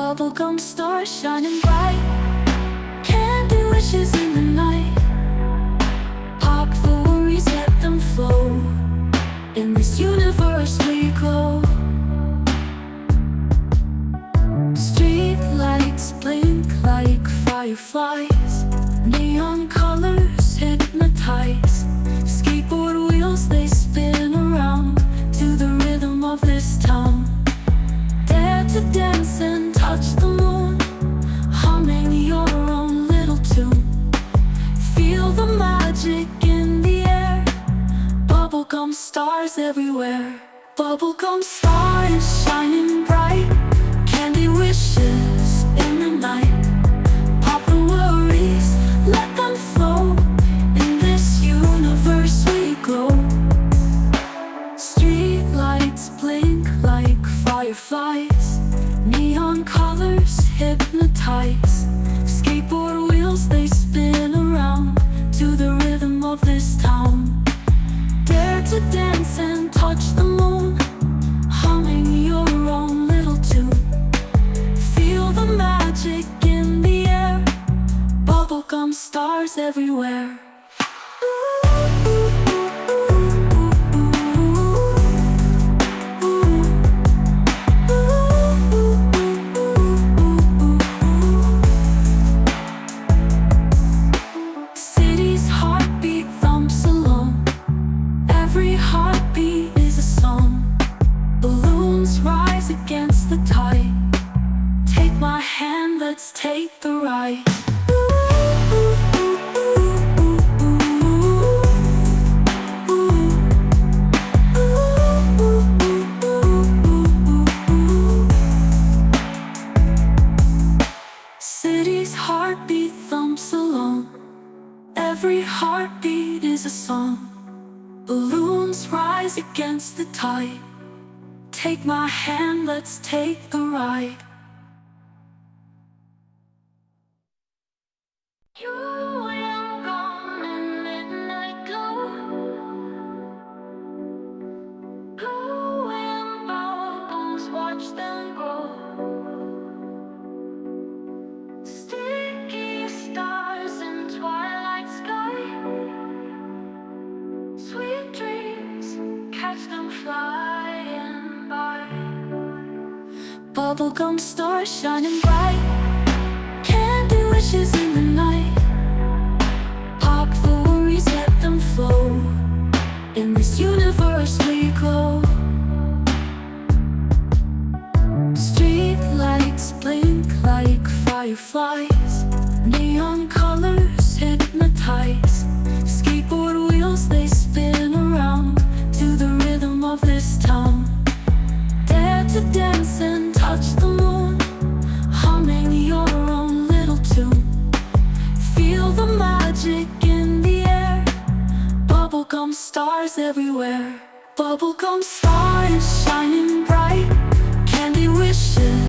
Bubblegum stars shining bright, candy wishes in the night. Pop the worries, let them flow. In this universe we glow. Street lights blink like fireflies, neon colors hypnotize. Skateboard wheels, they spin around to the rhythm of this town. Dare to dance and touch the moon, humming your own little tune. Feel the magic in the air, bubblegum stars everywhere. Bubblegum stars shining bright, candy wishes in the night. Pop the worries, let them flow. In this universe we glow. Street lights blink like fireflies, neon colors hypnotize. Skateboard wheels, they spin around to the rhythm of this town. Dare to dance and touch the moon, humming your own little tune. Feel the magic in the air, bubblegum stars everywhere. City's heartbeat thumps along, every heartbeat is a song. Balloons rise against the tide, take my hand, let's take the ride. City's heartbeat thumps along, every heartbeat is a song. Balloons rise against the tide, take my hand, let's take the ride. You and gone in midnight glow, glowing bubbles, watch them grow. Sticky stars in twilight sky, sweet dreams, catch them flying by. Bubblegum stars shining bright, candy wishes in the night. Pop the worries, let them flow. In this universe we glow. Street lights blink like fireflies, neon colors hypnotize. Skateboard wheels, they spin around to the rhythm of this town. Dare to dance and touch the moon, humming your own little tune. Feel the magic in the air, bubblegum stars everywhere. Bubblegum stars shining